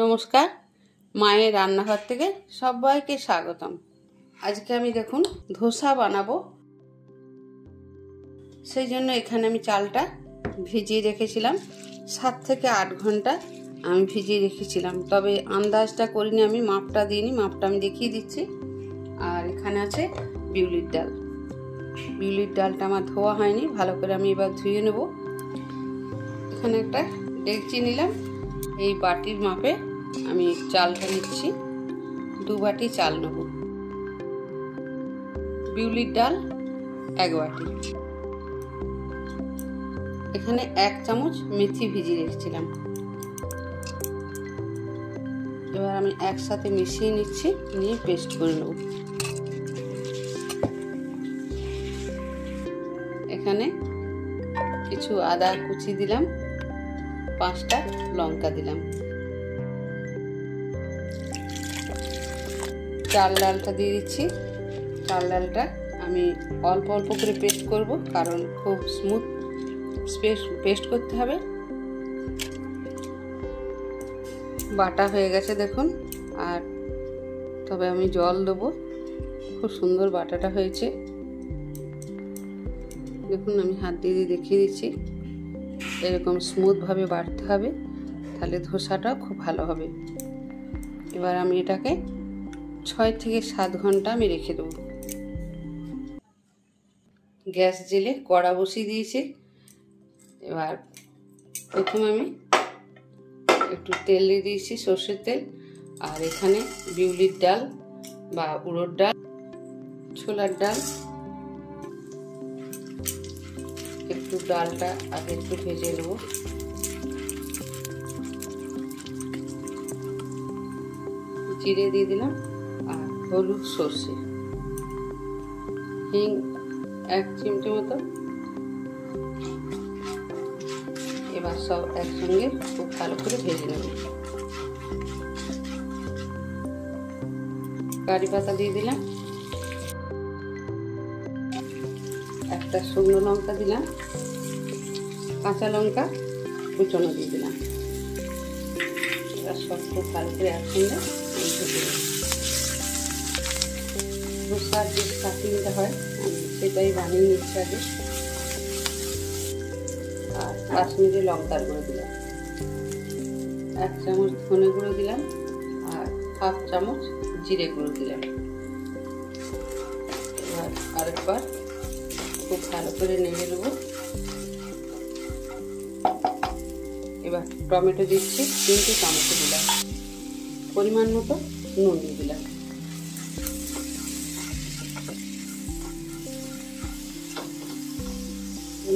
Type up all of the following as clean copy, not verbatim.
নমস্কার, মায়ের রান্নাঘর থেকে সবাইকে স্বাগতম। আজকে আমি দেখুন ধোসা বানাবো। সেই জন্য এখানে আমি চালটা ভিজিয়ে রেখেছিলাম 7 থেকে 8 ঘন্টা আমি ভিজিয়ে রেখেছিলাম। তবে আন্দাজটা করিনি, আমি মাপটা দিইনি, মাপটা আমি দেখিয়ে দিচ্ছি। আর এখানে আছে বিউলির ডাল। বিউলির ডালটা আমার ধোয়া হয়নি, ভালো করে আমি এবার ধুয়ে নেব। এখানে একটা ডেকচি নিলাম, এই বাটির মাপে আমি চালটা নিচ্ছি। 2 বাটি চাল নেব। বিউলির ডাল 1 বাটি। এখানে 1 চামচ মেথি ভিজিয়ে রেখেছিলাম। এবার আমি একসাথে মিশিয়ে নিচ্ছি, নিয়ে পেস্ট করে নেব। এখানে কিছু আদা কুচি দিলাম, 5টা লঙ্কা দিলাম। চাল ডালটা দিয়ে দিচ্ছি। চাল ডালটা আমি অল্প অল্প করে পেস্ট করব, কারণ খুব স্মুথ পেস্ট করতে হবে। বাটা হয়ে গেছে দেখুন। আর তবে আমি জল দেবো। খুব সুন্দর বাটাটা হয়েছে দেখুন। আমি হাত দিয়ে দেখিয়ে দিচ্ছি, এরকম স্মুথভাবে বাটতে হবে, তাহলে ধোসাটা খুব ভালো হবে। এবার আমি এটাকে 6 থেকে 7 ঘন্টা আমি রেখে দেবো। গ্যাস জেলে কড়া বসিয়ে দিয়েছি। এবার প্রথমে আমি একটু তেল দিয়ে দিয়েছি, সর্ষের তেল। আর এখানে বিউলির ডাল বা উড়োর ডাল, ছোলার ডাল, একটু ডালটা আগে একটু ভেজে নেব। জিরে দিয়ে দিলাম, আর হলুদ, সর্ষে, হিং 1 চিমটি মতো। এবার সব একসঙ্গে খুব ভালো করে ভেজে নেব। কারি পাতা দিয়ে দিলাম, একটা শুকনো লঙ্কা দিলাম, কাঁচা লঙ্কা কুচনো দিয়ে দিলাম। এবার সব খুব ভালো করে একসঙ্গে ভেজে নেব। ধোসার যে স্টাফিংটা হয় আমি সেটাই বানিয়ে নিচ্ছি আগে। আর কাশ্মীরি লঙ্কার গুঁড়ো দিলাম, 1 চামচ ধনে গুঁড়ো দিলাম, আর 1/2 চামচ জিরে গুঁড়ো দিলাম। এবার আরেকবার খুব ভালো করে নেড়ে নেব। এবার টমেটো দিচ্ছি, 3টে টমেটো দিলাম, পরিমাণ মতো নুন দিয়ে দিলাম।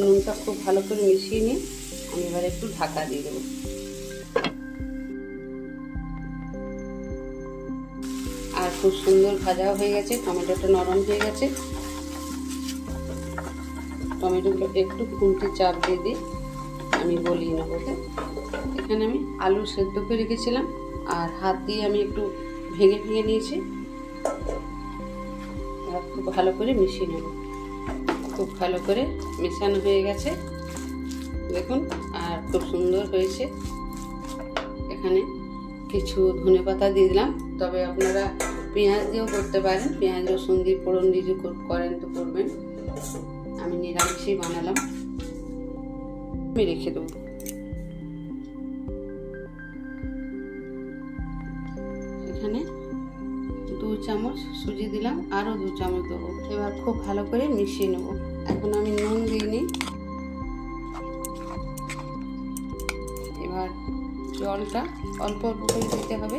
নুনটা খুব ভালো করে মিশিয়ে নিয়ে আমি এবার একটু ঢাকা দিয়ে দেবো। আর খুব সুন্দর ভাজাও হয়ে গেছে, টমেটোটা নরম হয়ে গেছে। টমেটোগুলো একটু খুন্তি চাপ দিয়ে দিই, আমি গলিয়ে নেবো। এখানে আমি আলু সেদ্ধ করে রেখেছিলাম, আর হাত দিয়ে আমি একটু ভেঙে ভেঙে নিয়েছি। আর খুব ভালো করে মিশিয়ে নেব। খুব ভালো করে মেশানো হয়ে গেছে দেখুন, আর খুব সুন্দর হয়েছে। এখানে কিছু ধনেপাতা দিয়ে দিলাম, তবে আপনারা পেঁয়াজ দিয়েও করতে পারেন, পেঁয়াজ রসুন দিয়ে ফোড়ন দিয়ে করেন তো করবেন। আমি নিরামিষই বানালাম। আমি রেখে দেবো। এখানে 2 চামচ সুজি দিলাম, আরও 2 চামচ দেবো। এবার খুব ভালো করে মিশিয়ে নেব। এখন আমি নুন দিইনি। এবার জলটা অল্প অল্প করে দিতে হবে।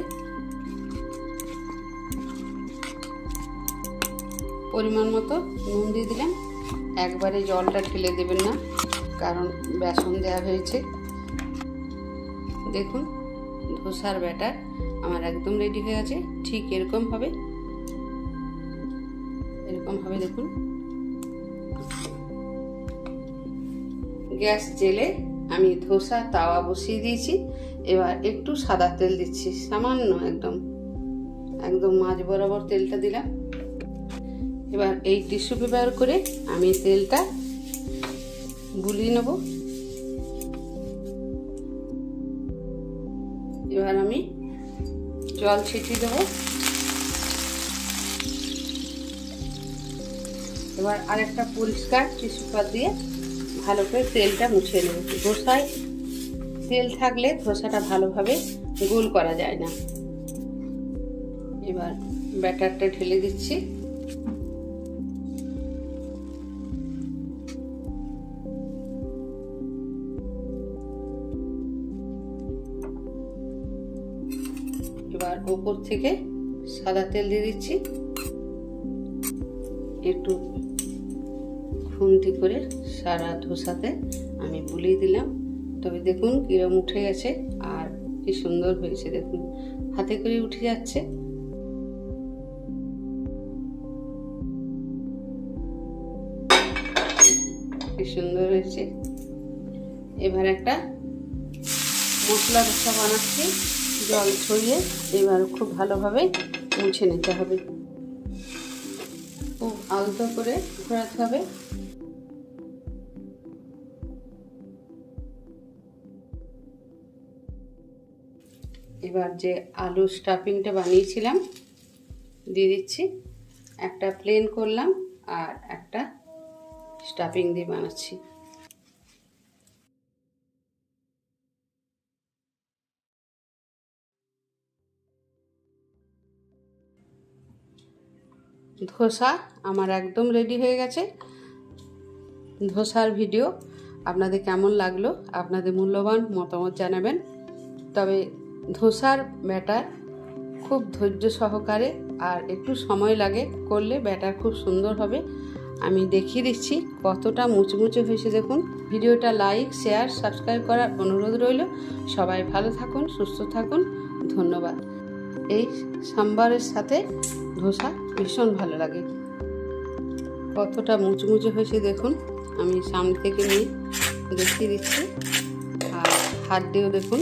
পরিমাণ মতো নুন দিয়ে দিলাম। একবারে জলটা ঢেলে দেবেন না, কারণ বেসন দেওয়া হয়েছে। দেখুন ধোসার ব্যাটার আমার একদম রেডি হয়ে গেছে। ঠিক এরকম হবে দেখুন। গ্যাস জেলে আমি ধোসা তাওয়া বসিয়ে দিয়েছি। এবার একটু সাদা তেল দিচ্ছি, সামান্য, একদম মাঝ বরাবর তেলটা দিলাম। এবার এই টিস্যু পেপার করে আমি তেলটা বুলিয়ে নেব। এবার আমি জল ছিটিয়ে দেবো। এবার আরেকটা পরিষ্কার টিস্যু পেপার দিয়ে ভালো করে তেলটা মুছিয়ে নেব। ধোসায় তেল থাকলে ধোসাটা ভালোভাবে গোল করা যায় না। এবার ব্যাটারটা ঢেলে দিচ্ছি। এবার উপর থেকে সাদা তেল দিয়ে দিচ্ছি, একটু খুন্তি করে সারা ধোসাতে আমি বুলিয়ে দিলাম। তবে দেখুন কিরম উঠে গেছে আর কি সুন্দর হয়েছে, দেখুন হাতে করে উঠে যাচ্ছে। কি সুন্দর হয়েছে। এবার একটা মশলা ধোসা বানাচ্ছি, জল ছড়িয়ে এবার খুব ভালোভাবে মুছে নিতে হবে, খুব আলতো করে ঘোরাতে হবে। এবার যে আলু স্টাফিংটা বানিয়েছিলাম দিয়ে দিচ্ছি। একটা প্লেন করলাম আর একটা স্টাফিং দিয়ে বানাচ্ছি। ধোসা আমার একদম রেডি হয়ে গেছে। ধোসার ভিডিও আপনাদের কেমন লাগলো আপনাদের মূল্যবান মতামত জানাবেন। তবে ধোসার ব্যাটার খুব ধৈর্য সহকারে আর একটু সময় লাগে করলে ব্যাটার খুব সুন্দর হবে। আমি দেখিয়ে দিচ্ছি কতটা মুচমুচে হয়েছে দেখুন। ভিডিওটা লাইক শেয়ার সাবস্ক্রাইব করার অনুরোধ রইল। সবাই ভালো থাকুন, সুস্থ থাকুন, ধন্যবাদ। এই সাম্বারের সাথে ধোসা ভীষণ ভালো লাগে। কতটা মুচমুচে হয়েছে দেখুন, আমি সামনে থেকে নিয়ে দেখিয়ে দিচ্ছি আর হাত দিয়েও দেখুন